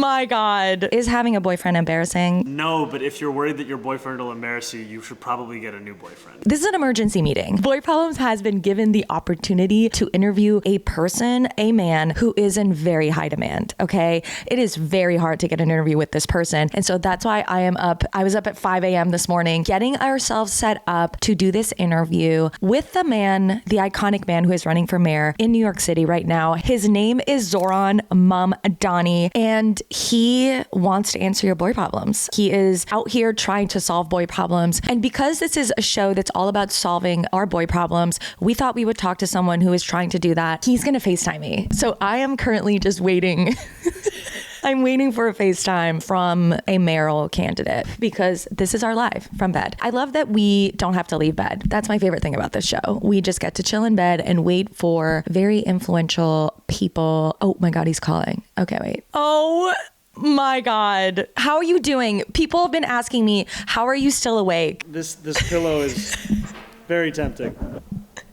my God. Is having a boyfriend embarrassing? No, but if you're worried that your boyfriend will embarrass you, you should probably get a new boyfriend. This is an emergency meeting. Boy Problems has been given the opportunity to interview a person, a man who is in very high demand, okay? It is very hard to get an interview with this person. And so that's why I was up at 5 a.m. this morning, getting ourselves set up to do this interview with the man, the iconic man who is running for mayor in New York City right now. His name is Zohran Mamdani, and he wants to answer your boy problems. He is out here trying to solve boy problems. And because this is a show that's all about solving our boy problems, we thought we would talk to someone who is trying to do that. He's going to FaceTime me. So I am currently just waiting. I'm waiting for a FaceTime from a mayoral candidate because this is our live from bed. I love that we don't have to leave bed. That's my favorite thing about this show. We just get to chill in bed and wait for very influential people. Oh my God, he's calling. Okay, wait. Oh my God. How are you doing? People have been asking me, how are you still awake? This pillow is very tempting.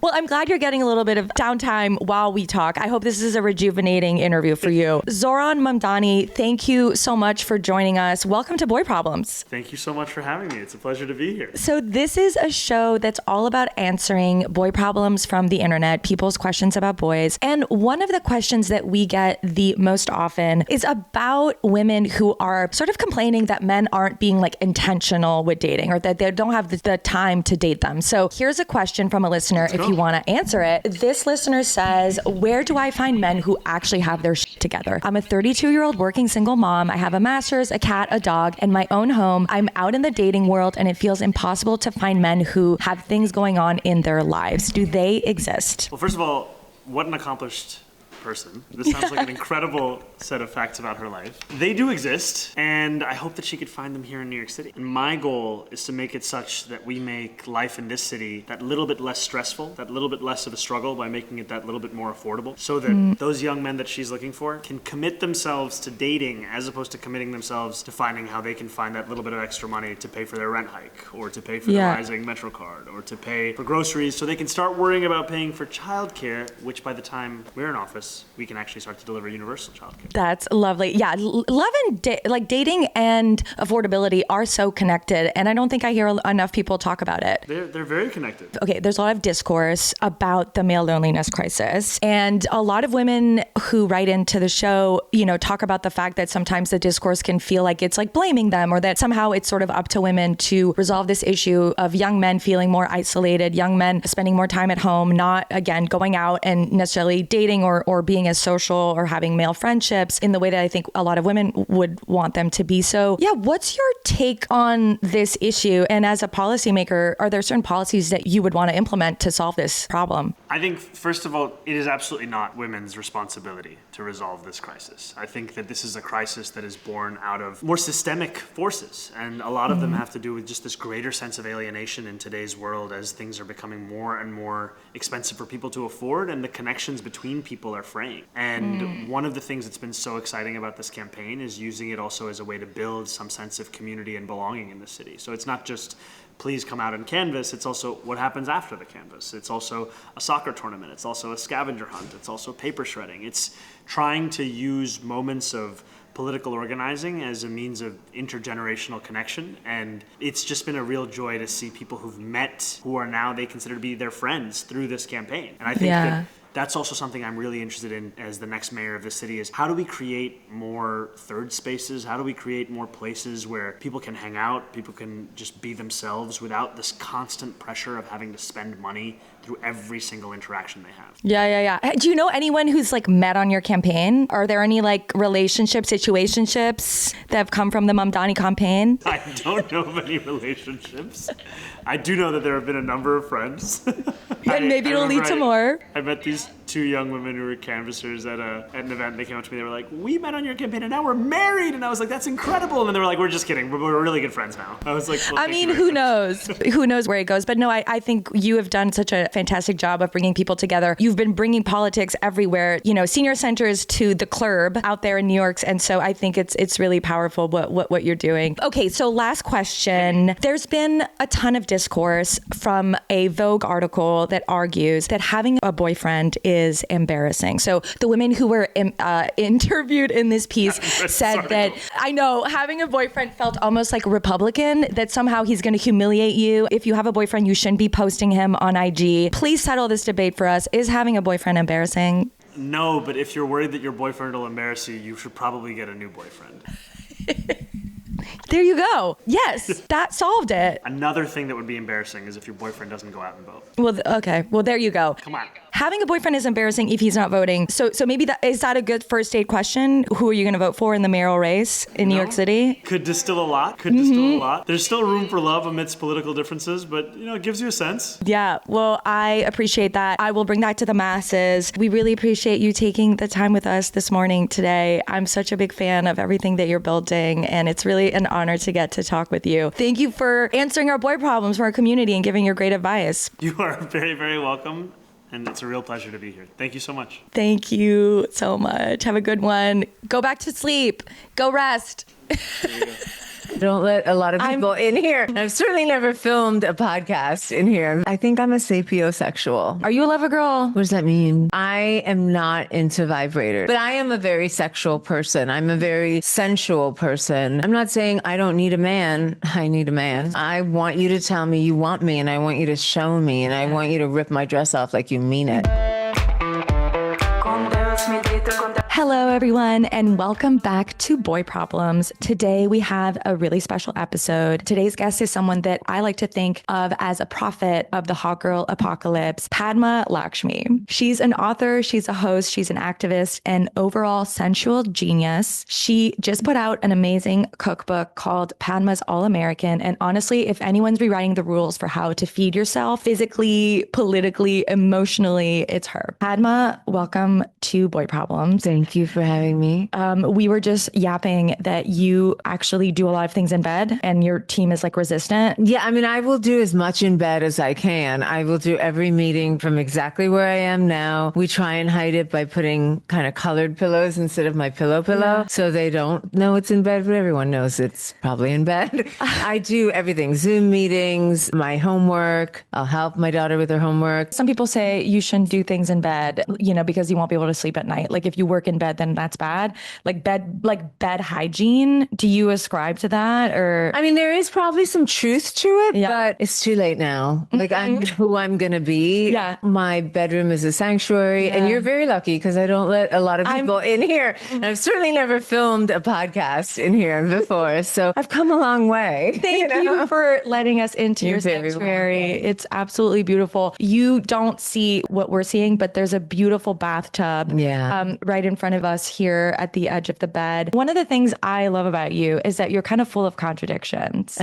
Well, I'm glad you're getting a little bit of downtime while we talk. I hope this is a rejuvenating interview for you. Zohran Mamdani, thank you so much for joining us. Welcome to Boy Problems. Thank you so much for having me. It's a pleasure to be here. So this is a show that's all about answering boy problems from the internet, people's questions about boys. And one of the questions that we get the most often is about women who are sort of complaining that men aren't being like intentional with dating or that they don't have the time to date them. So here's a question from a listener. If you want to answer it. This listener says, where do I find men who actually have their shit together? I'm a 32-year-old working single mom. I have a master's, a cat, a dog, and my own home. I'm out in the dating world and it feels impossible to find men who have things going on in their lives. Do they exist? Well, first of all, what an accomplished person. This sounds like an incredible set of facts about her life. They do exist, and I hope that she could find them here in New York City. And my goal is to make it such that we make life in this city that little bit less stressful, that little bit less of a struggle by making it that little bit more affordable, so that those young men that she's looking for can commit themselves to dating as opposed to committing themselves to finding how they can find that little bit of extra money to pay for their rent hike, or to pay for the rising Metro card, or to pay for groceries, so they can start worrying about paying for childcare, which by the time we're in office, we can actually start to deliver universal childcare. That's lovely. Yeah, love and dating and affordability are so connected, and I don't think I hear enough people talk about it. They're very connected. Okay, there's a lot of discourse about the male loneliness crisis, and a lot of women who write into the show, talk about the fact that sometimes the discourse can feel like it's like blaming them, or that somehow it's sort of up to women to resolve this issue of young men feeling more isolated, young men spending more time at home, not again going out and necessarily dating or being as social or having male friendships in the way that I think a lot of women would want them to be. So yeah, what's your take on this issue? And as a policymaker, are there certain policies that you would want to implement to solve this problem? I think, first of all, it is absolutely not women's responsibility to resolve this crisis. I think that this is a crisis that is born out of more systemic forces, and a lot of them have to do with just this greater sense of alienation in today's world as things are becoming more and more expensive for people to afford, and the connections between people are fraying. And one of the things that's been so exciting about this campaign is using it also as a way to build some sense of community and belonging in the city. So it's not just please come out and canvas, it's also what happens after the canvas. It's also a soccer tournament, it's also a scavenger hunt, it's also paper shredding. It's trying to use moments of political organizing as a means of intergenerational connection, and it's just been a real joy to see people who've met who are now they consider to be their friends through this campaign. And I think that that's also something I'm really interested in as the next mayor of the city is how do we create more third spaces? How do we create more places where people can hang out, people can just be themselves without this constant pressure of having to spend money through every single interaction they have? Yeah. Do you know anyone who's like met on your campaign? Are there any like situationships that have come from the Mamdani campaign? I don't know of any relationships. I do know that there have been a number of friends. And maybe it'll lead to more. I met these two young women who were canvassers at an event. They came up to me, they were like, we met on your campaign and now we're married. And I was like, that's incredible. And then they were like, we're just kidding. We're really good friends now. I was like, well, I mean, who knows? Who knows where it goes? But no, I think you have done such a fantastic job of bringing people together. You've been bringing politics everywhere, senior centers to the club out there in New York. And so I think it's really powerful what you're doing. Okay, so last question. There's been a ton of discourse from a Vogue article that argues that having a boyfriend is embarrassing. So the women who were interviewed in this piece said that, I know, having a boyfriend felt almost like Republican, that somehow he's going to humiliate you. If you have a boyfriend, you shouldn't be posting him on IG. Please settle this debate for us. Is having a boyfriend embarrassing? No, but if you're worried that your boyfriend will embarrass you, you should probably get a new boyfriend. There you go. Yes, that solved it. Another thing that would be embarrassing is if your boyfriend doesn't go out and vote. Well, okay. Well, there you go. Come on. Having a boyfriend is embarrassing if he's not voting. So maybe is that a good first date question? Who are you going to vote for in the mayoral race in New York City? Could distill a lot. There's still room for love amidst political differences, but it gives you a sense. Yeah. Well, I appreciate that. I will bring that to the masses. We really appreciate you taking the time with us this morning today. I'm such a big fan of everything that you're building, and it's really an honor to get to talk with you. Thank you for answering our boy problems for our community and giving your great advice. You are very, very welcome. And it's a real pleasure to be here. Thank you so much. Thank you so much. Have a good one. Go back to sleep. Go rest. There you go. Don't let a lot of people in here. I've certainly never filmed a podcast in here. I think I'm a sapiosexual. Are you a lover girl? What does that mean? I am not into vibrators, but I am a very sexual person. I'm a very sensual person. I'm not saying I don't need a man. I need a man. I want you to tell me you want me, and I want you to show me, and I want you to rip my dress off like you mean it. Hello, everyone, and welcome back to Boy Problems. Today, we have a really special episode. Today's guest is someone that I like to think of as a prophet of the hot girl apocalypse, Padma Lakshmi. She's an author, she's a host, she's an activist, and overall sensual genius. She just put out an amazing cookbook called Padma's All-American, and honestly, if anyone's rewriting the rules for how to feed yourself physically, politically, emotionally, it's her. Padma, welcome to Boy Problems. Thank you for having me. We were just yapping that you actually do a lot of things in bed and your team is like resistant. Yeah, I mean, I will do as much in bed as I can. I will do every meeting from exactly where I am now. We try and hide it by putting kind of colored pillows instead of my pillow. Yeah. So they don't know it's in bed, but everyone knows it's probably in bed. I do everything. Zoom meetings, my homework. I'll help my daughter with her homework. Some people say you shouldn't do things in bed, because you won't be able to sleep at night. Like if you work in bed, then that's bad. Like bed hygiene. Do you ascribe to that, or? I mean, there is probably some truth to it, but it's too late now. Like I'm who I'm going to be. Yeah. My bedroom is a sanctuary, and you're very lucky because I don't let a lot of people in here. And I've certainly never filmed a podcast in here before, so I've come a long way. Thank you for letting us into your sanctuary. It's absolutely beautiful. You don't see what we're seeing, but there's a beautiful bathtub right in front of us here at the edge of the bed. One of the things I love about you is that you're kind of full of contradictions.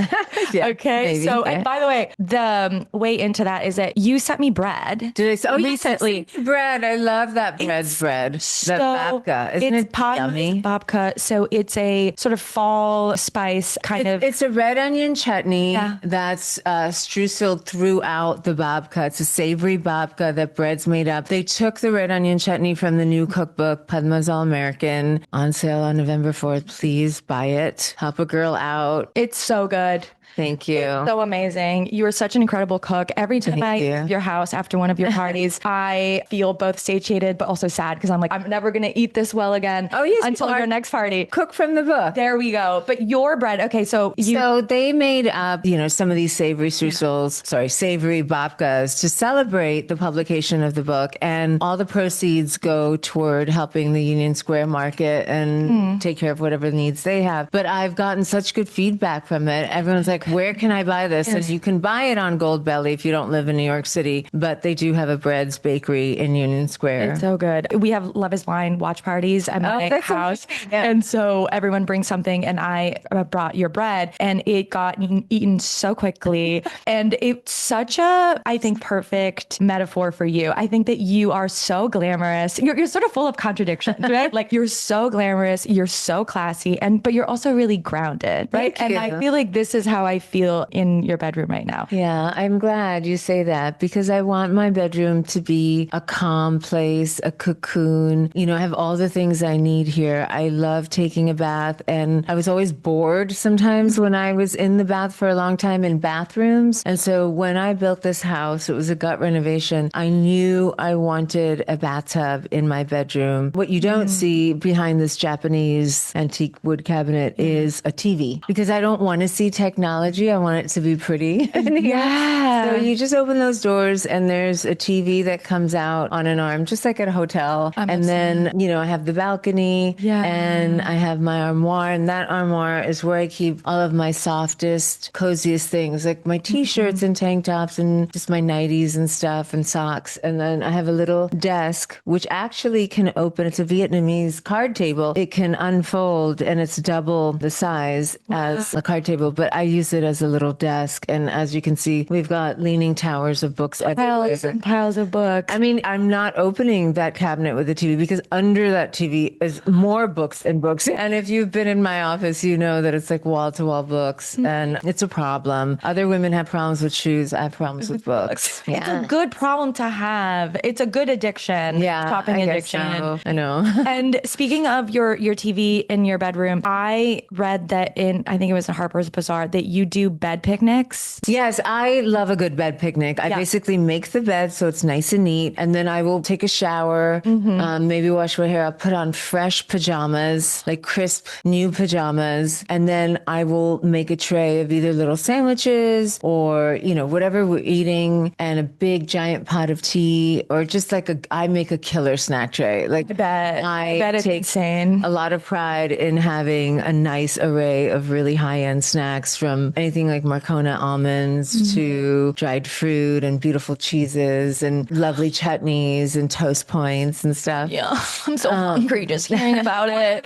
Okay. Maybe. So, and by the way, the way into that is that you sent me bread. Did I say, recently? Yes, bread. I love that bread. That babka. Isn't it yummy? Babka. So it's a sort of fall spice kind of. It's a red onion chutney that's streusel throughout the babka. It's a savory babka that bread's made up. They took the red onion chutney from the new cookbook, Padma's All-American, on sale on November 4th. Please buy it. Help a girl out. It's so good. Thank you. It's so amazing. You are such an incredible cook. Every time I leave your house after one of your parties, I feel both satiated but also sad because I'm like, I'm never going to eat this well again until your next party. Cook from the book. There we go. But your bread, okay, so they made up, some of these savory savory babkas to celebrate the publication of the book, and all the proceeds go toward helping the Union Square market and take care of whatever needs they have. But I've gotten such good feedback from it. Everyone's like, where can I buy this? And you can buy it on Goldbelly if you don't live in New York City, but they do have a Bread's Bakery in Union Square. It's so good. We have Love is Blind watch parties at my house. And so everyone brings something, and I brought your bread, and it got eaten so quickly. And it's such a, I think, perfect metaphor for you. I think that you are so glamorous. You're sort of full of contradictions, right? Like you're so glamorous, you're so classy, but you're also really grounded, right? Thank you. I feel like this is how I feel in your bedroom right now. Yeah, I'm glad you say that because I want my bedroom to be a calm place, a cocoon. You know, I have all the things I need here. I love taking a bath, and I was always bored sometimes when I was in the bath for a long time in bathrooms. And so when I built this house, it was a gut renovation. I knew I wanted a bathtub in my bedroom. What you don't see behind this Japanese antique wood cabinet is a TV because I don't want to see technology. I want it to be pretty. Yeah. So you just open those doors and there's a TV that comes out on an arm, just like at a hotel. And then, you know, I have the balcony and I have my armoire, and that armoire is where I keep all of my softest, coziest things, like my t-shirts and tank tops and just my nighties and stuff and socks. And then I have a little desk, which actually can open. It's a Vietnamese card table. It can unfold and it's double the size as a card table, but I use it as a little desk. And as you can see, we've got leaning towers of books. Piles and piles of books. I mean, I'm not opening that cabinet with a TV because under that TV is more books and books. And if you've been in my office, you know that it's like wall to wall books and it's a problem. Other women have problems with shoes. I have problems with books. It's a good problem to have. It's a good addiction. Yeah. Shopping I addiction. guess so. I know. And speaking of your TV in your bedroom, I read that I think it was in Harper's Bazaar, that you do bed picnics. Yes, I love a good bed picnic. I basically make the bed so it's nice and neat, and then I will take a shower, maybe wash my hair. I'll put on fresh pajamas, like crisp new pajamas, and then I will make a tray of either little sandwiches or, you know, whatever we're eating, and a big giant pot of tea, or just like I make a killer snack tray. Like I bet it's take insane. a lot of pride in having a nice array of really high-end snacks, from anything like Marcona almonds to dried fruit and beautiful cheeses and lovely chutneys and toast points and stuff. Yeah, I'm so hungry just hearing about it.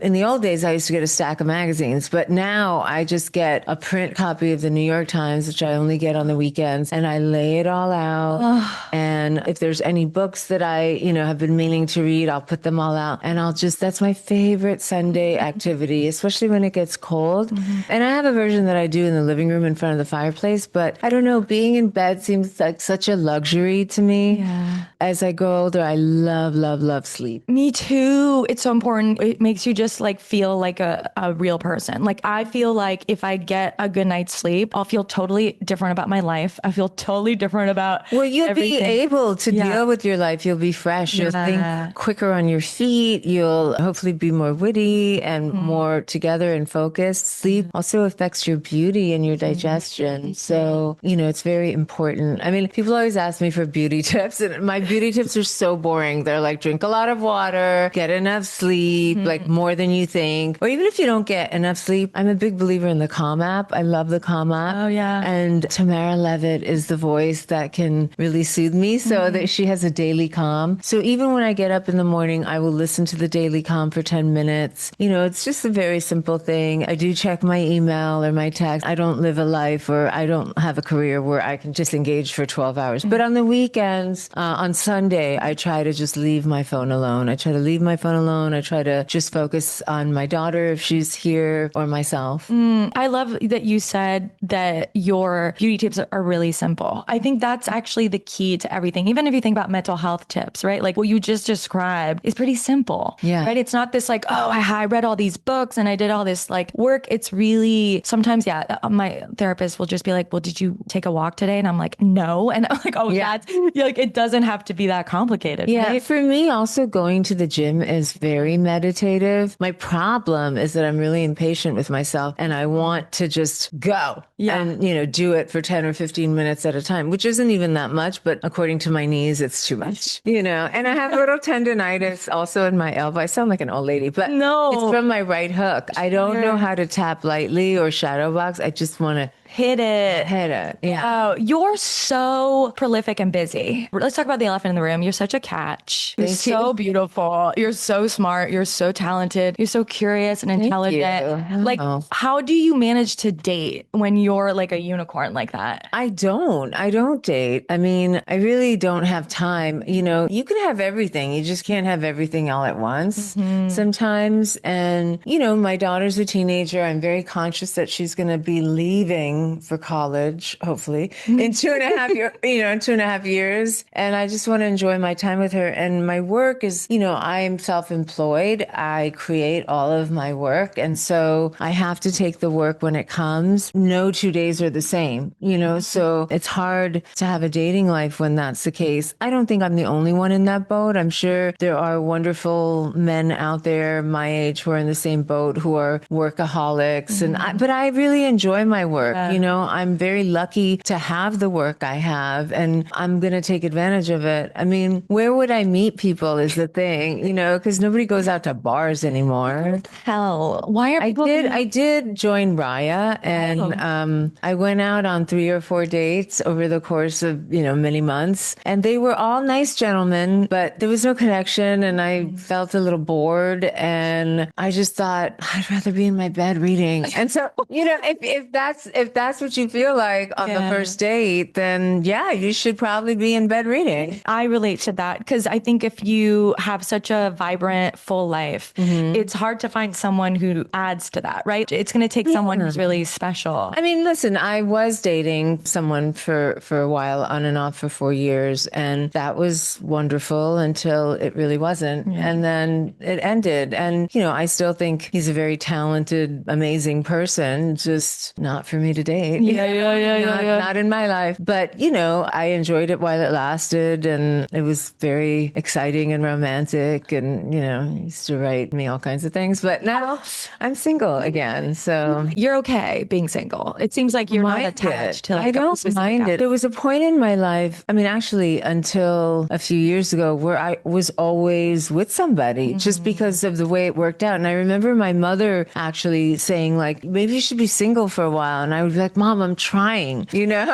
In the old days, I used to get a stack of magazines, but now I just get a print copy of the New York Times, which I only get on the weekends, and I lay it all out. And if there's any books that I, you know, have been meaning to read, I'll put them all out. And that's my favorite Sunday activity, especially when it gets cold. And I have a version that I do in the living room in front of the fireplace, but I don't know, being in bed seems like such a luxury to me. Yeah. As I grow older, I love, love, love sleep. Me too. It's so important. It makes you just like feel like a real person. Like I feel like if I get a good night's sleep, I'll feel totally different about my life. I feel totally different about you'll everything. be able to deal with your life. You'll be fresh. You'll think quicker on your feet. You'll hopefully be more witty and more together and focused. Sleep also affects your beauty and your digestion. So, you know, it's very important. I mean, people always ask me for beauty tips, and my beauty tips are so boring. They're like, drink a lot of water, get enough sleep, like more than you think. Or even if you don't get enough sleep, I'm a big believer in the Calm app. I love the Calm app. Oh, yeah. And Tamara Levitt is the voice that can really soothe me, so that she has a daily calm. So even when I get up in the morning, I will listen to the daily calm for 10 minutes. You know, it's just a very simple thing. I do check my email or my text. I don't live a life, or I don't have a career where I can just engage for 12 hours. But on the weekends, on Sunday, I try to just leave my phone alone. I try to leave my phone alone. I try to just focus on my daughter if she's here, or myself. I love that you said that your beauty tips are really simple. I think that's actually the key to everything. Even if you think about mental health tips, right? Like what you just described is pretty simple. Yeah. Right? It's not this like, oh, I read all these books and I did all this like work. It's really sometimes, my therapist will just be like, well, did you take a walk today? And I'm like, no. And I'm like, oh, that's like, it doesn't have to be that complicated. Yeah. Right? For me, also going to the gym is very meditative. My problem is that I'm really impatient with myself and I want to just go and, you know, do it for 10 or 15 minutes at a time, which isn't even that much, but according to my knees, it's too much, you know, and I have a little tendonitis also in my elbow. I sound like an old lady, but no, it's from my right hook. I don't know how to tap lightly or shadow box. I just want to Hit it. Hit it. Yeah. Oh, you're so prolific and busy. Let's talk about the elephant in the room. You're such a catch. You're Thank so you. beautiful. You're so smart. You're so talented. You're so curious and intelligent. you. Like, Oh. how do you manage to date when you're like a unicorn like that? I don't date. I mean, I really don't have time. You know, you can have everything. You just can't have everything all at once sometimes. And, you know, my daughter's a teenager. I'm very conscious that she's going to be leaving for college, hopefully, in 2.5 years. And I just want to enjoy my time with her. And my work is, you know, I'm self-employed. I create all of my work. And so I have to take the work when it comes. No 2 days are the same, you know, so it's hard to have a dating life when that's the case. I don't think I'm the only one in that boat. I'm sure there are wonderful men out there my age who are in the same boat, who are workaholics. But I really enjoy my work. You know, I'm very lucky to have the work I have, and I'm going to take advantage of it. I mean, where would I meet people is the thing, you know, because nobody goes out to bars anymore. Hell, why are people? I did join Raya, and I went out on 3 or 4 dates over the course of, you know, many months, and they were all nice gentlemen, but there was no connection, and I felt a little bored, and I just thought I'd rather be in my bed reading. And so, you know, if that's what you feel like on the first date, then yeah, you should probably be in bed reading. I relate to that because I think if you have such a vibrant, full life, it's hard to find someone who adds to that, right? It's going to take someone who's really special. I mean, listen, I was dating someone for a while, on and off for 4 years, and that was wonderful until it really wasn't. And then it ended. And, you know, I still think he's a very talented, amazing person, just not for me to date. Not in my life. But, you know, I enjoyed it while it lasted, and it was very exciting and romantic. And, you know, he used to write me all kinds of things. But now I'm single again. So You're okay being single. It seems like you're not attached to like I don't mind it. There was a point in my life, I mean, actually, until a few years ago, where I was always with somebody just because of the way it worked out. And I remember my mother actually saying, like, maybe you should be single for a while. And I would be like, Mom, I'm trying, you know?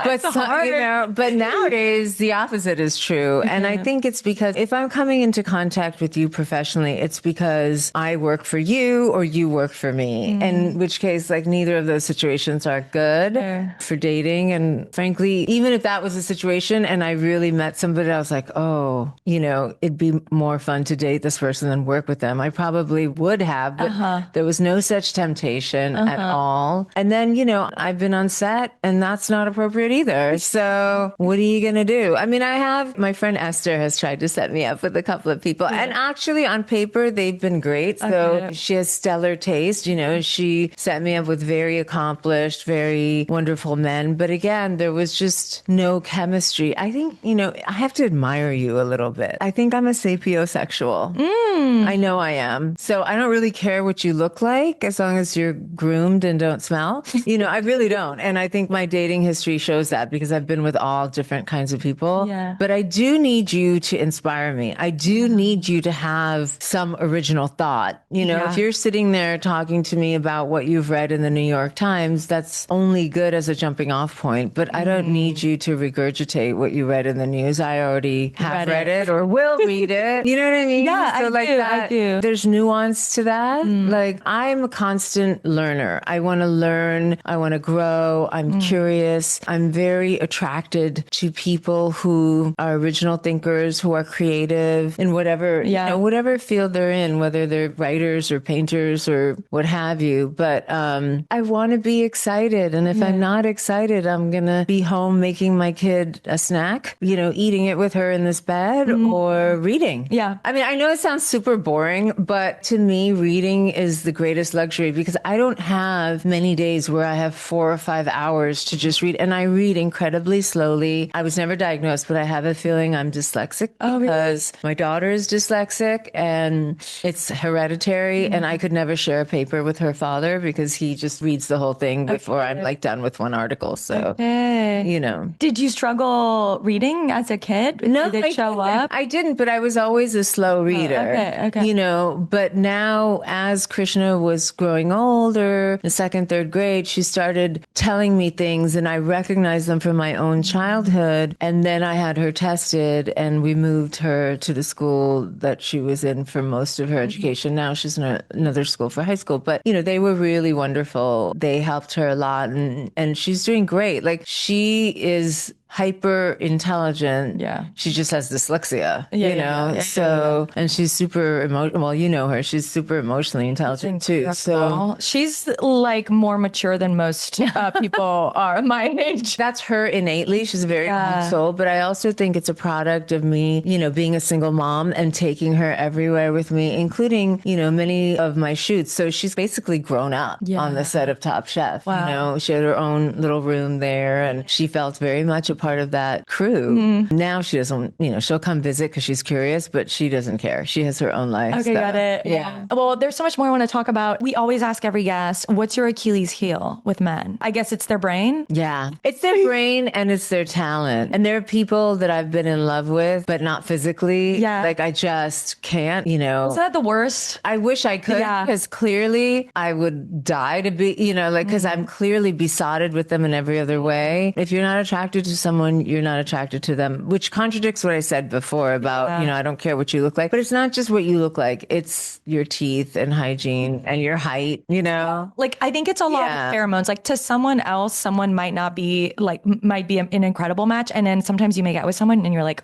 But nowadays, the opposite is true. And I think it's because if I'm coming into contact with you professionally, it's because I work for you or you work for me. In which case, like, neither of those situations are good for dating. And frankly, even if that was a situation and I really met somebody, I was like, oh, you know, it'd be more fun to date this person than work with them. I probably would have, but there was no such temptation at all. And then, you know, I've been on set and that's not appropriate either. So what are you going to do? I mean, my friend Esther has tried to set me up with a couple of people, and actually on paper, they've been great. So she has stellar taste. You know, she set me up with very accomplished, very wonderful men. But again, there was just no chemistry. I think, you know, I have to admire you a little bit. I think I'm a sapiosexual. I know I am. So I don't really care what you look like as long as you're groomed and don't smell. You know, I really don't. And I think my dating history shows that because I've been with all different kinds of people. Yeah. But I do need you to inspire me. I do need you to have some original thought. You know, if you're sitting there talking to me about what you've read in the New York Times, that's only good as a jumping off point. But I don't need you to regurgitate what you read in the news. I already have read it or will read it. You know what I mean? Yeah, so I do. There's nuance to that. Like, I'm a constant learner. I want to learn. I want to grow. I'm curious. I'm very attracted to people who are original thinkers, who are creative in whatever, you know, whatever field they're in, whether they're writers or painters or what have you. But I want to be excited. And if I'm not excited, I'm going to be home making my kid a snack, you know, eating it with her in this bed or reading. Yeah. I mean, I know it sounds super boring, but to me, reading is the greatest luxury because I don't have many days where I have 4 or 5 hours to just read. And I read incredibly slowly. I was never diagnosed, but I have a feeling I'm dyslexic because my daughter is dyslexic and it's hereditary. And I could never share a paper with her father because he just reads the whole thing before I'm like done with one article. So, you know. Did you struggle reading as a kid? No, Did it show up? I didn't, but I was always a slow reader. Okay. You know, but now as Krishna was growing older, in second, third grade, she she started telling me things and I recognized them from my own childhood. And then I had her tested and we moved her to the school that she was in for most of her education. Now she's in another school for high school. But, they were really wonderful. They helped her a lot and she's doing great. Like she is hyper intelligent. Yeah. She just has dyslexia, Yeah. So, and she's super well, you know her, she's super emotionally intelligent too. So she's like more mature than most people are my age. that's her innately. She's a very calm soul, but I also think it's a product of me, being a single mom and taking her everywhere with me, including, many of my shoots. So she's basically grown up on the set of Top Chef. Wow. She had her own little room there and she felt very much a part of that crew. Now she doesn't, she'll come visit because she's curious, but she doesn't care. She has her own life. Okay, got it. Yeah. Well, there's so much more I want to talk about. We always ask every guest, what's your Achilles heel with men? I guess it's their brain. Yeah. It's their brain and it's their talent. And there are people that I've been in love with, but not physically. Yeah. Like I just can't, Is that the worst? I wish I could because clearly I would die to be, because I'm clearly besotted with them in every other way. If you're not attracted to someone, you're not attracted to them, which contradicts what I said before about, I don't care what you look like, but it's not just what you look like. It's your teeth and hygiene and your height, Like, I think it's a lot of pheromones. Like to someone else, someone might be an incredible match. And then sometimes you make out with someone and you're like,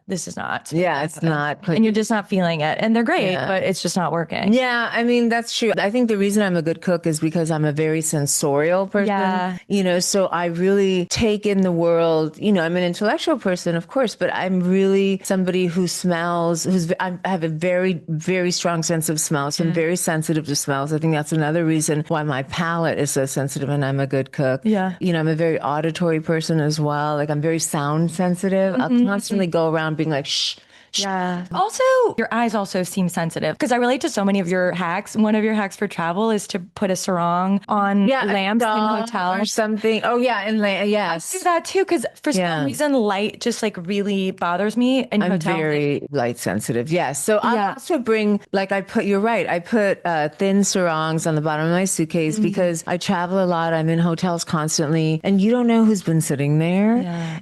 this is not. Yeah, it's not. And you're just not feeling it. And they're great, but it's just not working. Yeah, I mean, that's true. I think the reason I'm a good cook is because I'm a very sensorial person. Yeah. So I really take in the world. I'm an intellectual person, of course, but I'm really somebody who smells, I have a very, very strong sense of smell. So I'm very sensitive to smells. I think that's another reason why my palate is so sensitive and I'm a good cook. Yeah. I'm a very auditory person as well. Like I'm very sound sensitive. I'll constantly go around being like, shh. Yeah. Also, your eyes also seem sensitive because I relate to so many of your hacks. One of your hacks for travel is to put a sarong on lamps in hotels or something. Oh yeah, yes. I do that too because for some reason light just like really bothers me in hotels. I'm very light sensitive. Yes. So I also bring you're right. I put thin sarongs on the bottom of my suitcase because I travel a lot. I'm in hotels constantly, and you don't know who's been sitting there,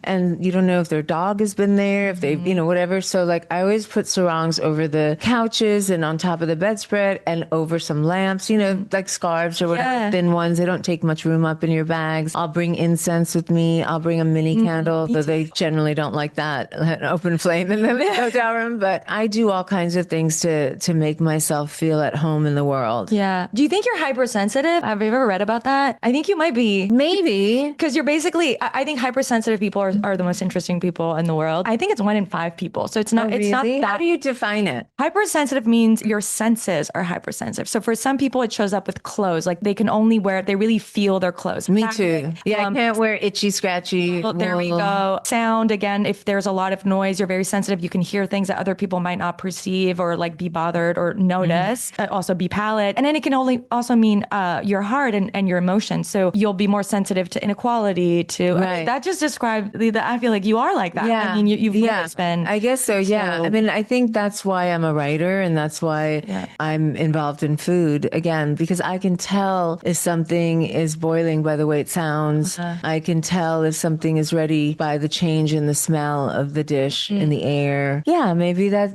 and you don't know if their dog has been there, if they've whatever. So I always put sarongs over the couches and on top of the bedspread and over some lamps, like scarves or whatever, thin ones. They don't take much room up in your bags. I'll bring incense with me. I'll bring a mini candle, though they generally don't like that, an open flame in the hotel room. But I do all kinds of things to make myself feel at home in the world. Yeah. Do you think you're hypersensitive? Have you ever read about that? I think you might be. Maybe. Because you're basically, I think hypersensitive people are the most interesting people in the world. I think it's 1 in 5 people. So it's not. It's not that. How do you define it? Hypersensitive means your senses are hypersensitive. So for some people, it shows up with clothes. Like they can only wear it. They really feel their clothes. Me too. Yeah, I can't wear itchy, scratchy. Well, there we go. Sound, again, if there's a lot of noise, you're very sensitive. You can hear things that other people might not perceive or like be bothered or notice. Also be palate. And then it can also mean your heart and your emotions. So you'll be more sensitive to inequality, that just describes I feel like you are like that. Yeah. I mean, you've always been. I guess so, yeah. I mean, I think that's why I'm a writer and that's why I'm involved in food, again, because I can tell if something is boiling by the way it sounds. I can tell if something is ready by the change in the smell of the dish in the air. Yeah, maybe that's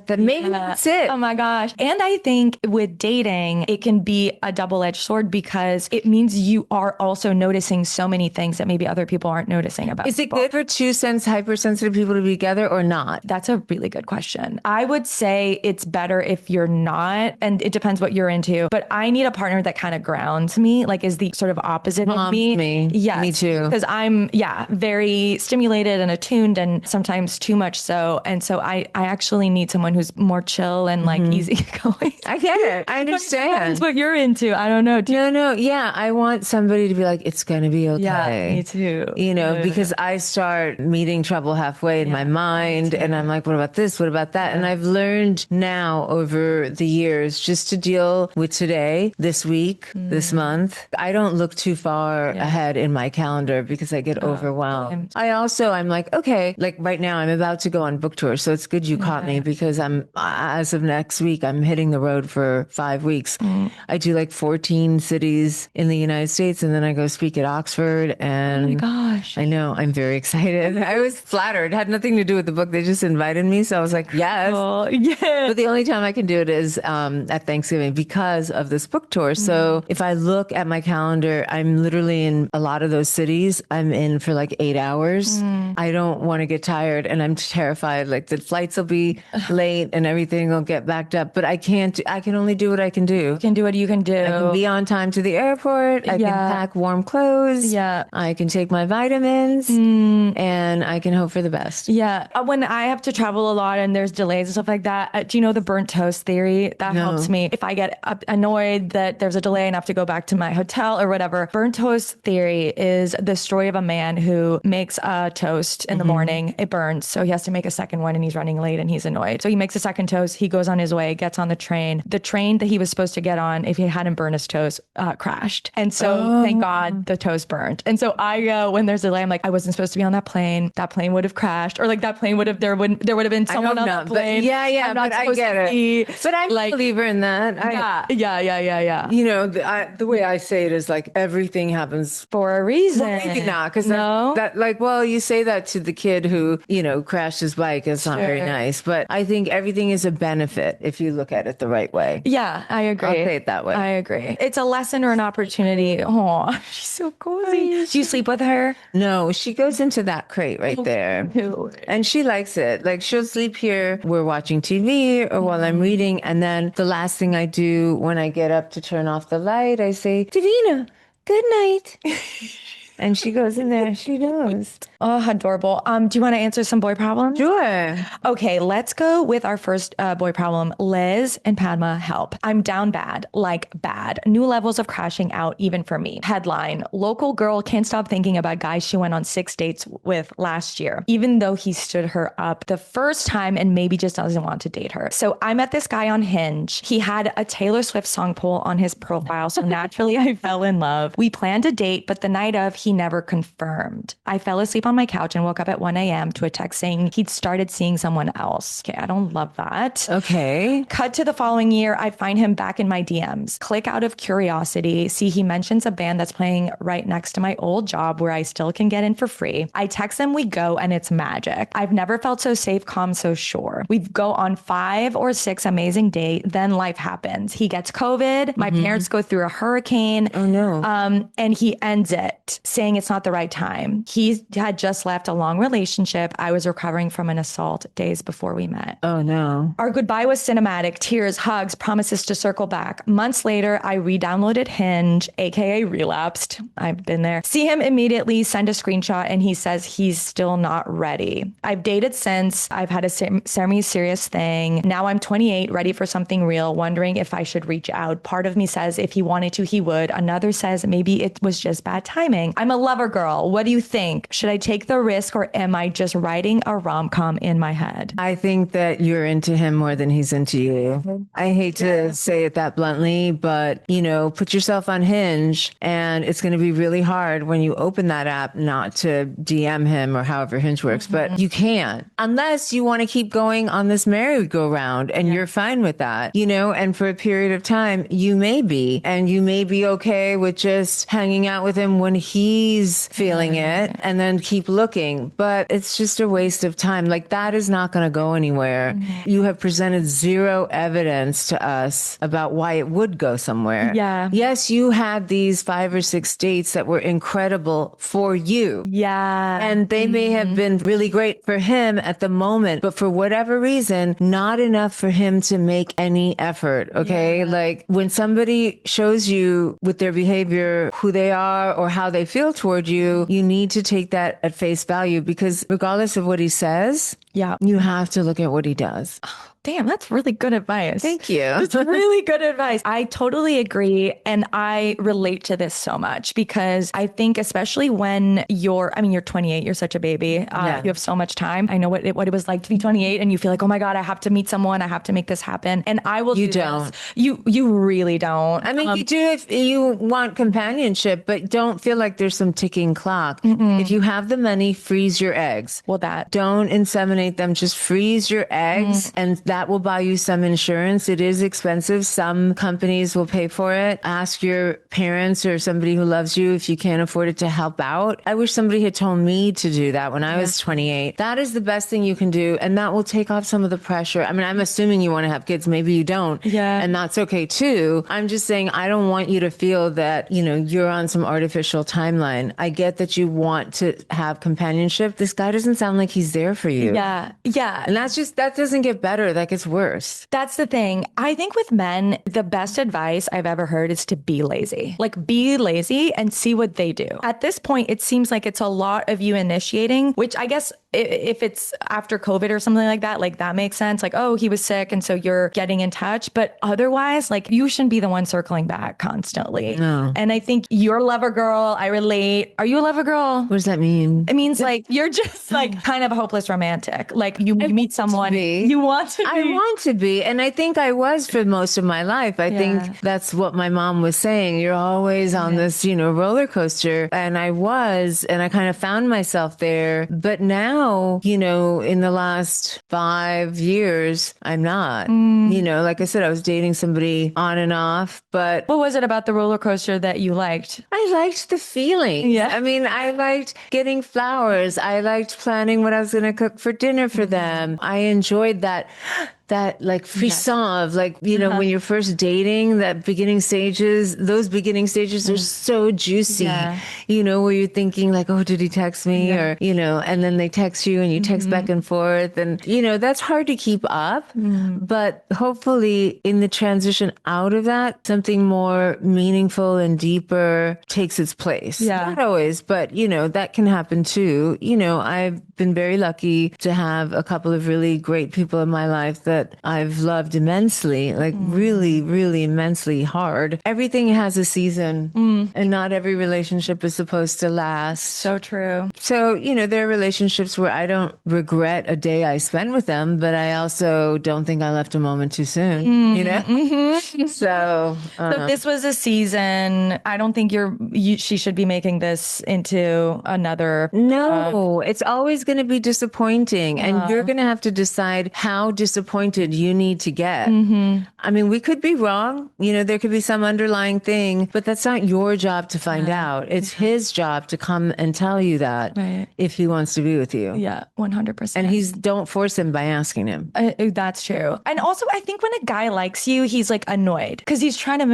it. Oh my gosh. And I think with dating, it can be a double-edged sword because it means you are also noticing so many things that maybe other people aren't noticing about. Is it good for two hypersensitive people to be together or not? That's a really good question. I would say it's better if you're not, and it depends what you're into, but I need a partner that kind of grounds me, like is the sort of opposite of me. Yes. Me too. Because I'm, very stimulated and attuned and sometimes too much so. And so I actually need someone who's more chill and like easygoing. I get it. I understand. That's what you're into. I don't know. No. Yeah. I want somebody to be like, it's going to be okay. Yeah, me too. Because I start meeting trouble halfway in my mind and I'm like, what about this? What about that? And I've learned now over the years just to deal with today, this week, this month. I don't look too far ahead in my calendar because I get overwhelmed. I'm like, okay, like right now I'm about to go on book tour. So it's good you caught me because as of next week, I'm hitting the road for 5 weeks. I do like 14 cities in the United States, and then I go speak at Oxford. And Oh my gosh. I know, I'm very excited. I was flattered. It had nothing to do with the book. They just invited me. So I was like, yes. Oh, yeah. But the only time I can do it is at Thanksgiving because of this book tour. So if I look at my calendar, I'm literally in a lot of those cities. I'm in for like 8 hours. I don't want to get tired, and I'm terrified like the flights will be late and everything will get backed up. But I can't. I can only do what I can do. You can do what you can do. I can be on time to the airport. I can pack warm clothes. Yeah. I can take my vitamins, and I can hope for the best. Yeah. When I have to travel a lot and there's delays and stuff like that, do you know the burnt toast theory? That helps me. If I get annoyed that there's a delay and I have to go back to my hotel or whatever, burnt toast theory is the story of a man who makes a toast in the morning. It burns. So he has to make a second one and he's running late and he's annoyed. So he makes a second toast. He goes on his way, gets on the train. The train that he was supposed to get on, if he hadn't burned his toast, crashed. And so thank God the toast burned. And so I go, when there's a delay, I'm like, I wasn't supposed to be on that plane. That plane would have crashed, or like that plane would have, there would have been someone on that plane. But I'm not but I supposed get to it. be, But I'm like, a believer in that. yeah. You know, the way I say it is like everything happens For a reason. Well, maybe not, because No. that like, well, you say that to the kid who, crashed his bike. It's not very nice. But I think everything is a benefit if you look at it the right way. Yeah, I agree. I'll say it that way. I agree. It's a lesson or an opportunity. Oh, she's so cozy. Do you sleep with her? No, she goes into that crate right there. And she likes it. Like she'll sleep here. We're watching TV or while I'm reading. And then the last thing I do when I get up to turn off the light, I say, Davina, good night. And she goes in there. She knows. Oh, adorable. Do you want to answer some boy problems? Sure. Okay, let's go with our first boy problem. Liz and Padma, help. I'm down bad, like bad. New levels of crashing out, even for me. Headline, local girl can't stop thinking about guys she went on 6 dates with last year, even though he stood her up the first time and maybe just doesn't want to date her. So I met this guy on Hinge. He had a Taylor Swift song poll on his profile, so naturally I fell in love. We planned a date, but the night of, he never confirmed. I fell asleep on my couch and woke up at 1 a.m. to a text saying he'd started seeing someone else. Okay, I don't love that. Okay. Cut to the following year, I find him back in my DMs. Click out of curiosity. See, he mentions a band that's playing right next to my old job where I still can get in for free. I text him, we go, and it's magic. I've never felt so safe, calm, so sure. We go on 5 or 6 amazing dates. Then life happens. He gets COVID. My parents go through a hurricane. Oh, no. And he ends it, saying it's not the right time. He had just left a long relationship. I was recovering from an assault days before we met. Oh, no. Our goodbye was cinematic, tears, hugs, promises to circle back. Months later, I re-downloaded Hinge, aka relapsed. I've been there. See him immediately, send a screenshot, and he says he's still not ready. I've dated since. I've had a semi-serious thing. Now I'm 28, ready for something real, wondering if I should reach out. Part of me says if he wanted to, he would. Another says maybe it was just bad timing. I'm a lover girl. What do you think? Should I take the risk, or am I just writing a rom-com in my head? I think that you're into him more than he's into you. I hate to say it that bluntly, but, put yourself on Hinge, and it's going to be really hard when you open that app not to DM him or however Hinge works, but you can't unless you want to keep going on this merry-go-round and you're fine with that, and for a period of time, you may be okay with just hanging out with him when he's feeling it and then keep looking. But it's just a waste of time. Like that is not going to go anywhere. You have presented zero evidence to us about why it would go somewhere. Yeah. Yes, you had these 5 or 6 dates that were incredible for you. Yeah. And they may have been really great for him at the moment, but for whatever reason, not enough for him to make any effort. Okay. Yeah. Like when somebody shows you with their behavior who they are or how they feel toward you, you need to take that at face value, because regardless of what he says, you have to look at what he does. Damn, that's really good advice. Thank you. That's really good advice. I totally agree. And I relate to this so much because I think especially when you're 28, you're such a baby. You have so much time. I know what it was like to be 28 and you feel like, oh my God, I have to meet someone. I have to make this happen. And I will You do don't. this. You really don't. I mean, you do if you want companionship, but don't feel like there's some ticking clock. If you have the money, freeze your eggs. Well, that. Don't inseminate them. Just freeze your eggs and that will buy you some insurance. It is expensive. Some companies will pay for it. Ask your parents or somebody who loves you if you can't afford it to help out. I wish somebody had told me to do that when I was 28. That is the best thing you can do. And that will take off some of the pressure. I mean, I'm assuming you want to have kids. Maybe you don't. Yeah. And that's okay too. I'm just saying, I don't want you to feel that, you're on some artificial timeline. I get that you want to have companionship. This guy doesn't sound like he's there for you. Yeah. And that doesn't get better. That gets worse. That's the thing. I think with men, the best advice I've ever heard is to be lazy. Like, be lazy and see what they do. At this point, it seems like it's a lot of you initiating, which I guess if it's after COVID or something like that makes sense. Like, oh, he was sick. And so you're getting in touch. But otherwise, like, you shouldn't be the one circling back constantly. No. And I think you're a lover girl. I relate. Are you a lover girl? What does that mean? It means like you're just like kind of a hopeless romantic. Like you meet someone you want to be. I want to be. And I think I was for most of my life. I think that's what my mom was saying. You're always on this, roller coaster. And I was, and I kind of found myself there. But now, in the last 5 years, I'm not. Like I said, I was dating somebody on and off, but what was it about the roller coaster that you liked? I liked the feeling. Yeah. I mean, I liked getting flowers. I liked planning what I was going to cook for dinner for them. I enjoyed that like frisson of like, when you're first dating, that beginning stages, those beginning stages are so juicy, where you're thinking like, oh, did he text me? Or, and then they text you and you text back and forth. And, that's hard to keep up. But hopefully in the transition out of that, something more meaningful and deeper takes its place. Yeah. Not always, but, that can happen too. I've been very lucky to have a couple of really great people in my life that I've loved immensely, like really, really immensely hard. Everything has a season and not every relationship is supposed to last. So true. So, there are relationships where I don't regret a day I spent with them, but I also don't think I left a moment too soon, So this was a season. I don't think she should be making this into another. No, it's always going to be disappointing. And you're going to have to decide how disappointed you need to get. I mean, we could be wrong. There could be some underlying thing, but that's not your job to find out. It's his job to come and tell you that if he wants to be with you. Yeah, 100%. And don't force him by asking him. That's true. And also, I think when a guy likes you, he's like annoyed because he's trying to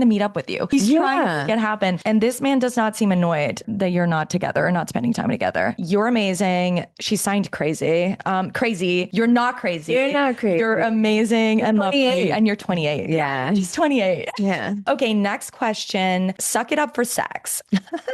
meet up with you. He's trying to make it happen. And this man does not seem annoyed that you're not together or not spending time together. You're amazing. She signed crazy. Crazy. You're not crazy. You're not crazy. You're amazing and lovely. And you're 28. Yeah. She's 28. Yeah. Okay, next question. Suck it up for sex.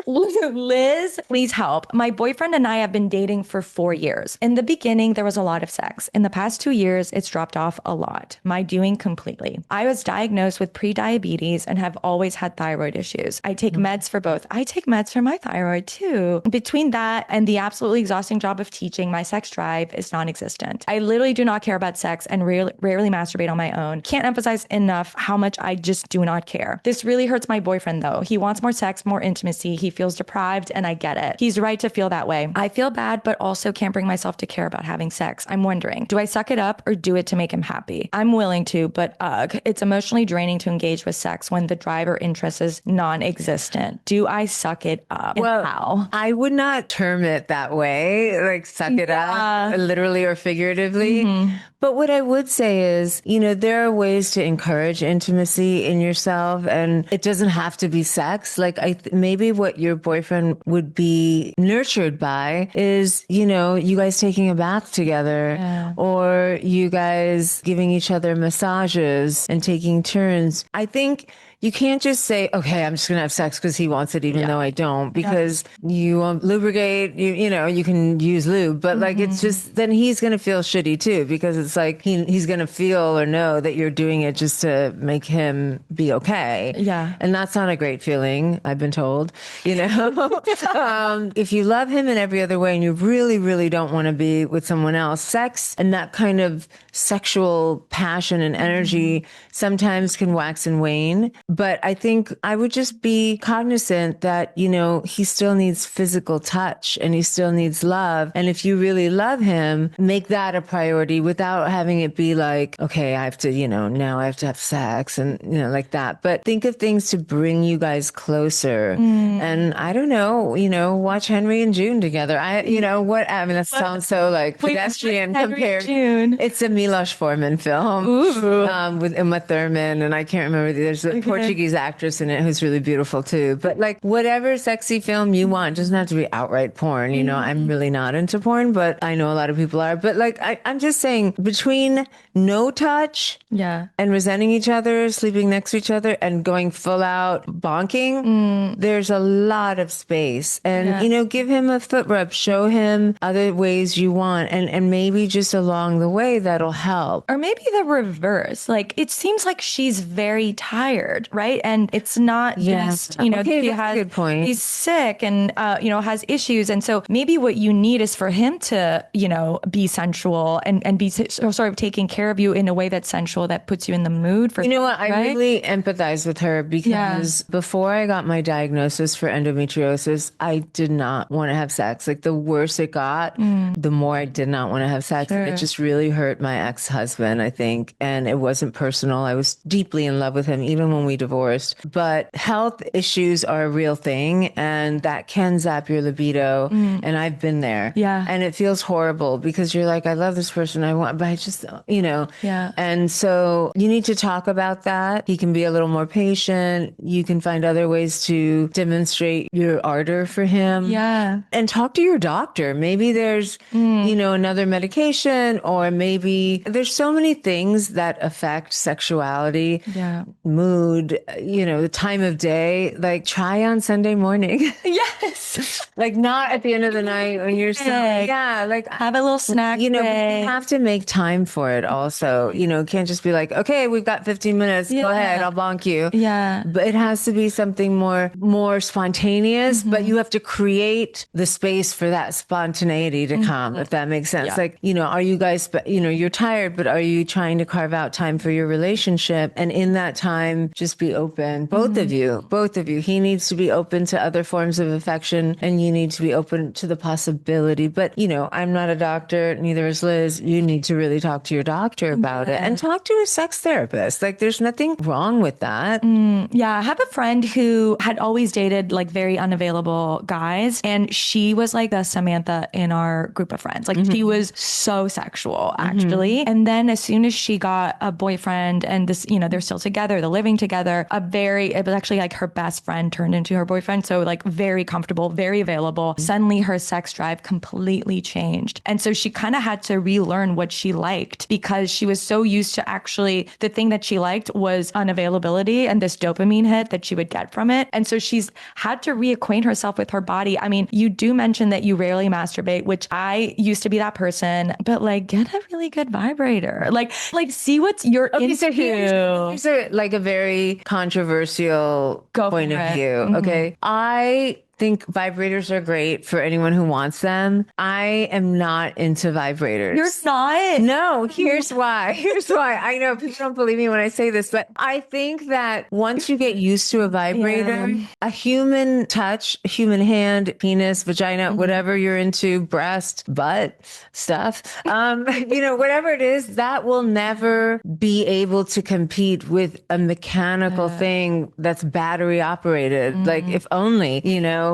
Liz, please help. My boyfriend and I have been dating for 4 years. In the beginning, there was a lot of sex. In the past 2 years, it's dropped off a lot. My doing completely. I was diagnosed with pre-diabetes and have always had thyroid issues. I take meds for both. I take meds for my thyroid too. Between that and the absolutely exhausting job of teaching, my sex drive is non-existent. I literally do not care about sex and rarely masturbate on my own. Can't emphasize enough how much I just do not care. This really hurts my boyfriend though. He wants more sex, more intimacy. He feels deprived and I get it. He's right to feel that way. I feel bad, but also can't bring myself to care about having sex. I'm wondering, do I suck it up or do it to make him happy? I'm willing to, but it's emotionally draining to engage with sex when the drive or interest is non-existent. Do I suck it up? Well, how? I would not term it that way, like suck it up, literally or figuratively. But what I would say is, there are ways to encourage intimacy in yourself, and it doesn't have to be sex. Like maybe what your boyfriend would be nurtured by is, you guys taking a bath together or you guys giving each other massages and taking turns. I think you can't just say, okay, I'm just going to have sex because he wants it, even though I don't, because you won't lubricate, you can use lube, but like, it's just, then he's going to feel shitty too, because it's like, he's going to feel or know that you're doing it just to make him be okay. Yeah. And that's not a great feeling, I've been told, if you love him in every other way and you really, really don't want to be with someone else, sex and that kind of sexual passion and energy sometimes can wax and wane. But I think I would just be cognizant that, he still needs physical touch and he still needs love. And if you really love him, make that a priority without having it be like, okay, I have to, now I have to have sex and, like that. But think of things to bring you guys closer. And I don't know, watch Henry and June together. That sounds so like pedestrian compared. June. It's a Milos Forman film with Uma Thurman. And I can't remember, there's a Portuguese actress in it who's really beautiful too. But like whatever sexy film you want, it doesn't have to be outright porn. I'm really not into porn, but I know a lot of people are. But like, I'm just saying between no touch and resenting each other, sleeping next to each other and going full out bonking, there's a lot of space. And, give him a foot rub, show him other ways you want. And maybe just along the way, that'll help. Or maybe the reverse. Like, it seems like she's very tired, right? And it's not just, he has, a good point. He's sick and, has issues. And so maybe what you need is for him to, be sensual and be sort of taking care of you in a way that's sensual, that puts you in the mood for, what? I really empathize with her because before I got my diagnosis for endometriosis, I did not want to have sex. Like the worse it got, the more I did not want to have sex. Sure. It just really hurt my ex-husband, I think. And it wasn't personal. I was deeply in love with him, even when we divorced. But health issues are a real thing and that can zap your libido. And I've been there. Yeah. And it feels horrible because you're like, I love this person. But I just, Yeah. And so you need to talk about that. He can be a little more patient. You can find other ways to demonstrate your ardor for him. Yeah. And talk to your doctor. Maybe there's, another medication, or maybe there's so many things that affect sexuality, mood, the time of day. Like try on Sunday morning. Yes. Like not at the end of the night when you're sick. Like have a little snack. You have to make time for it also. It can't just be like, okay, we've got 15 minutes. Go ahead, I'll bonk you. Yeah. But it has to be something more spontaneous, but you have to create the space for that spontaneity to come, if that makes sense. Like, are you guys, you're tired, but are you trying to carve out time for your relationship? And in that time, just be open. Both of you. He needs to be open to other forms of affection and you need to be open to the possibility. But, I'm not a doctor, neither is Liz. You need to really talk to your doctor about it and talk to a sex therapist. Like there's nothing wrong with that. Yeah. I have a friend who had always dated like very unavailable guys. And she was like the Samantha in our group of friends. Like she was so sexual actually. And then as soon as she got a boyfriend and this, they're still together, they're living together, it was actually like her best friend turned into her boyfriend. So like very comfortable, very available. Suddenly her sex drive completely changed. And so she kind of had to relearn what she liked because she was so used to actually the thing that she liked was unavailability and this dopamine hit that she would get from it. And so she's had to reacquaint herself with her body. I mean, you do mention that you rarely masturbate, which I used to be that person, but like get a really good vibrator. Like see what's your into. So here's a very controversial point of view. Okay. I think vibrators are great for anyone who wants them. I am not into vibrators. You're not? No, here's why. I know people don't believe me when I say this, but I think that once you get used to a vibrator, a human touch, human hand, penis, vagina, whatever you're into, breast, butt, stuff, whatever it is, that will never be able to compete with a mechanical thing that's battery operated. Like if only,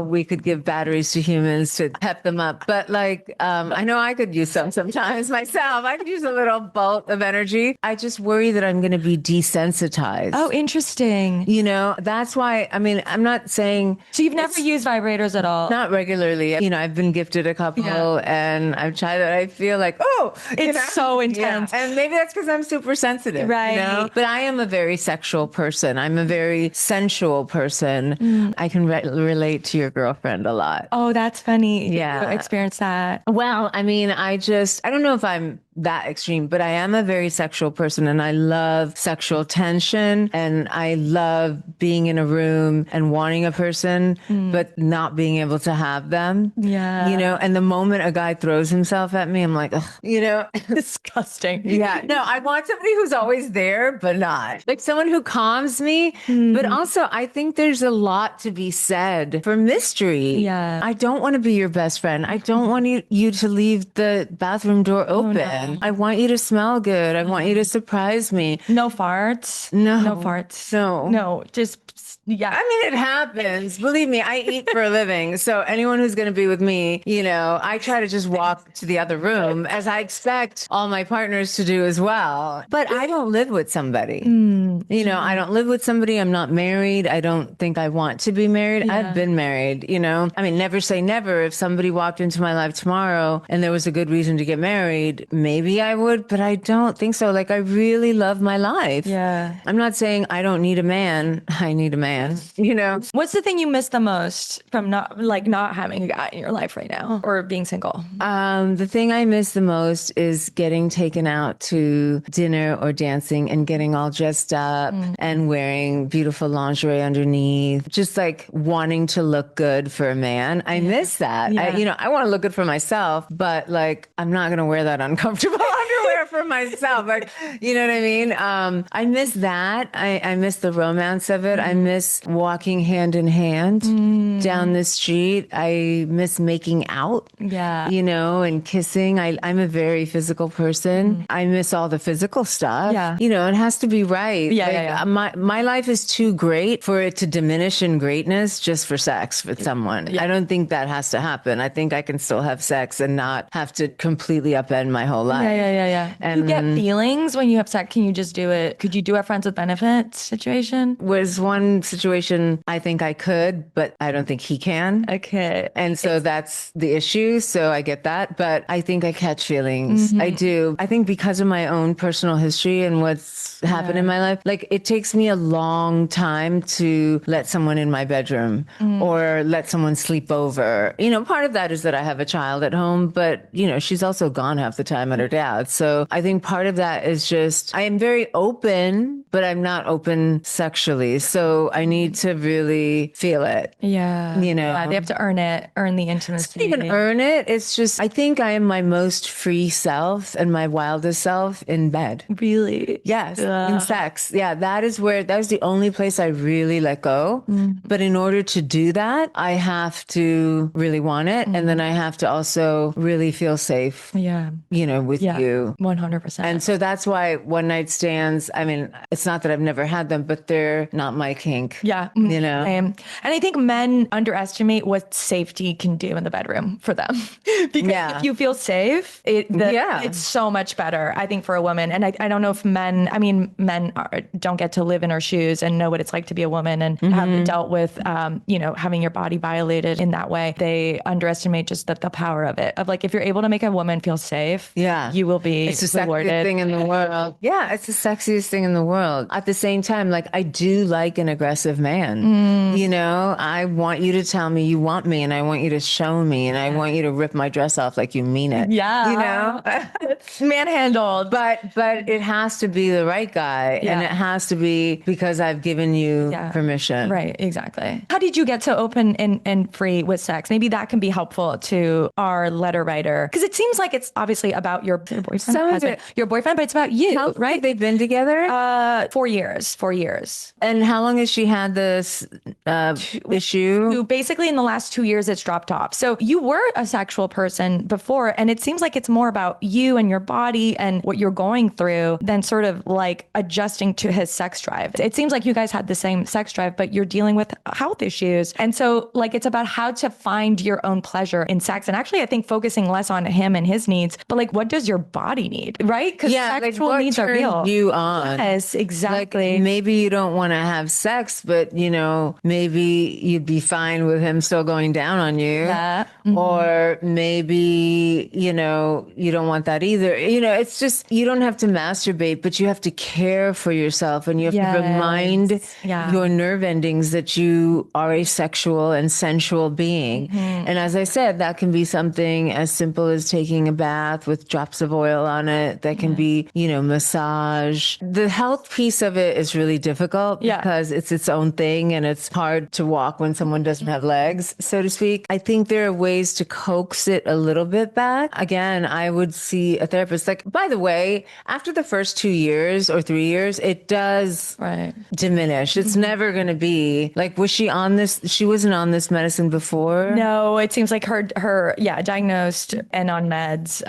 we could give batteries to humans to pep them up. But like, I know I could use some sometimes myself. I could use a little bolt of energy. I just worry that I'm going to be desensitized. Oh, interesting. You know, that's why, I mean, I'm not saying. So you've never used vibrators at all? Not regularly. You know, I've been gifted a couple and I've tried it. I feel like, oh, it's so intense. Yeah. And maybe that's because I'm super sensitive. Right. You know? But I am a very sexual person. I'm a very sensual person. I can relate to your girlfriend a lot. Oh, that's funny. Yeah. You experienced that. Well, I mean, I don't know if I'm that extreme, but I am a very sexual person and I love sexual tension and I love being in a room and wanting a person, but not being able to have them. Yeah. You know, and the moment a guy throws himself at me, I'm like, ugh, you know, disgusting. Yeah. No, I want somebody who's always there, but not like someone who calms me. But also I think there's a lot to be said for mystery. Yeah. I don't want to be your best friend. I don't want you to leave the bathroom door open. No. I want you to smell good. I want you to surprise me. No farts. No. No farts. No. Just, yeah. I mean, it happens. Believe me, I eat for a living. So anyone who's going to be with me, you know, I try to just walk to the other room as I expect all my partners to do as well. But I don't live with somebody. You know, I don't live with somebody. I'm not married. I don't think I want to be married. Yeah. I've been married, you know. I mean, never say never. If somebody walked into my life tomorrow and there was a good reason to get married, maybe I would, but I don't think so. Like, I really love my life. Yeah. I'm not saying I don't need a man. I need a man, you know. What's the thing you miss the most from not having a guy in your life right now or being single? The thing I miss the most is getting taken out to dinner or dancing and getting all dressed up and wearing beautiful lingerie underneath, just like wanting to look good for a man. I miss that. Yeah. I want to look good for myself, but like, I'm not going to wear that uncomfortable underwear for myself. Like, you know what I mean? I miss that. I miss the romance of it. I miss walking hand in hand down the street. I miss making out, you know, and kissing. I'm a very physical person. I miss all the physical stuff. Yeah. You know, it has to be right. Yeah. My life is too great for it to diminish in greatness just for sex with someone. Yeah. I don't think that has to happen. I think I can still have sex and not have to completely upend my whole life. Yeah. And you get feelings when you have sex. Can you just do it? Could you do a friends with benefits situation? was one situation I think I could, but I don't think he can. Okay. And so that's the issue. So I get that. But I think I catch feelings. I do. I think because of my own personal history and what's happened in my life, like it takes me a long time to let someone in my bedroom or let someone sleep over. You know, part of that is that I have a child at home, but you know, she's also gone half the time at her dad's. So I think part of that is just, I am very open, but I'm not open sexually. So I need to really feel it. Yeah. You know, they have to earn the intimacy. even earn it. It's just, I think I am my most free self and my wildest self in bed. Really? Yes. In sex. Yeah. That was the only place I really let go. But in order to do that, I have to really want it. And then I have to also really feel safe. Yeah. You know, with you. 100%. And so that's why one night stands, I mean, it's not that I've never had them, but they're not my kink. Yeah. You know? Same. And I think men underestimate what safety can do in the bedroom for them. Because if you feel safe, it's so much better, I think, for a woman. And I don't know if men don't get to live in our shoes and know what it's like to be a woman and have dealt with, having your body violated in that way. They underestimate just the power of it. Of like, if you're able to make a woman feel safe, you will be It's the rewarded. sexiest thing in the world. Yeah, it's the sexiest thing in the world. At the same time, like, I do like an aggressive man. You know, I want you to tell me you want me and I want you to show me and I want you to rip my dress off like you mean it. Yeah. You know? Manhandled. But it has to be the right guy and it has to be because I've given you permission. Right, exactly. How did you get so open and free with sex? Maybe that can be helpful to our letter writer. Because it seems like it's obviously about your boyfriend. Some of husband, your boyfriend, but it's about you, How long right? have they been together? 4 years, 4 years. And how long has she had this issue? Who basically in the last 2 years it's dropped off. So you were a sexual person before, and it seems like it's more about you and your body and what you're going through than sort of like adjusting to his sex drive. It seems like you guys had the same sex drive, but you're dealing with health issues. And so like it's about how to find your own pleasure in sex. And actually I think focusing less on him and his needs, but like what does your body need, right? Because sexual what needs are turned real. you on? Yes, exactly. Like maybe you don't want to have sex, but maybe you'd be fine with him still going down on you. Yeah. Or maybe, you don't want that either. It's just, you don't have to masturbate, but you have to care for yourself and you have to remind your nerve endings that you are a sexual and sensual being. And as I said, that can be something as simple as taking a bath with drops of oil on it. That can be, massage. The health piece of it is really difficult because it's its own thing and it's hard to walk when someone doesn't have legs, so to speak. I think there are ways to coax it a little bit back. Again, I would see a therapist. Like, by the way, after the first 2 years or 3 years, it does diminish. It's never going to be like, was she on this? She wasn't on this medicine before. No, it seems like her diagnosed and on meds,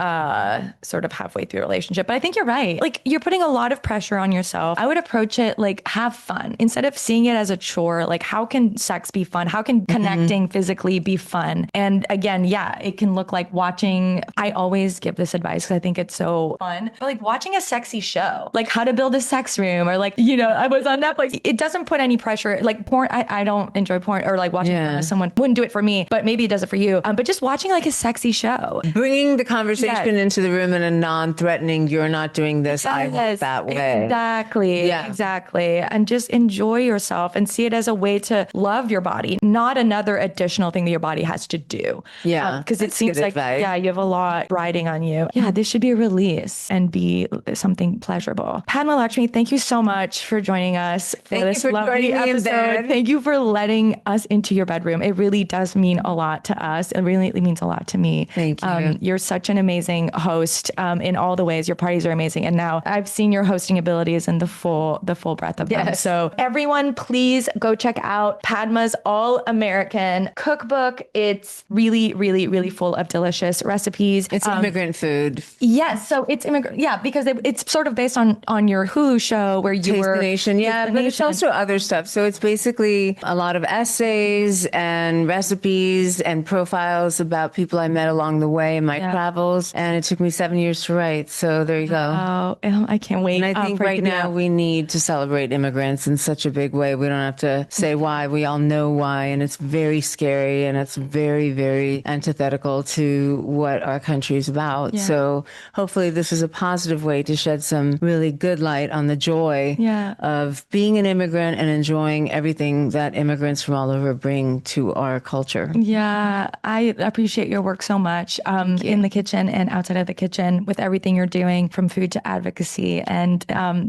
sort of halfway through a relationship. But I think you're right. Like you're putting a lot of pressure on yourself. I would approach it like have fun instead of seeing it as a chore. Like how can sex be fun? How can connecting physically be fun? And again, it can look like watching. I always give this advice because I think it's so fun. But like watching a sexy show, like How to Build a Sex Room, or like I was on Netflix. It doesn't put any pressure. Like porn, I don't enjoy porn, or like watching porn. Someone wouldn't do it for me, but maybe it does it for you. But just watching like a sexy show, bringing the conversation into the room in a non-threatening. You're not doing this. I want that way. Exactly. And just enjoy yourself and see it as a way to love your body, not another additional thing that your body has to do. Because it seems like, you have a lot riding on you. This should be a release and be something pleasurable. Padma Lakshmi, thank you so much for joining us for this lovely episode. Thank you for letting us into your bedroom. It really does mean a lot to us. It really means a lot to me. Thank you. You're such an amazing host in all the ways. Your parties are amazing. And now I've seen your hosting abilities in the full breadth of them. So everyone, please go check out Padma's All-American Cookbook. It's really, really, really full of delicious recipes. It's immigrant food. Yes. So it's immigrant. Yeah, because it's sort of based on your Hulu show where you were. Taste the Nation. But it's also other stuff. So it's basically a lot of essays and recipes and profiles about people I met along the way in my travels. And it took me 7 years to write. So there you go. Oh, I can't wait. And I think right now we need to celebrate immigrants in such a big way. We don't have to say why. We all know why. And it's very scary and it's very, very antithetical to what our country is about. So hopefully this is a positive way to shed some really good light on the joy of being an immigrant and enjoying everything that immigrants from all over bring to our culture. Yeah, I appreciate your work so much in the kitchen and outside of the kitchen with everything you're doing from food to advocacy. And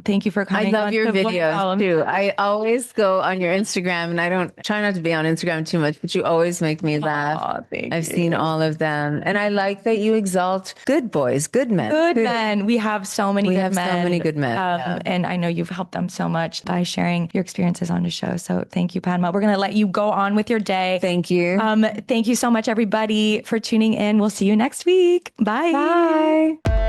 thank you for coming. I love your videos too. I always go on your Instagram and I don't try not to be on Instagram too much, but you always make me laugh. I've seen all of them. And I like that you exalt good boys, good men. Good men. We have so many good men. So many good men. And I know you've helped them so much by sharing your experiences on the show. So thank you, Padma. We're going to let you go on with your day. Thank you. Thank you so much, everybody, for tuning in. We'll see you next week. Bye. Bye.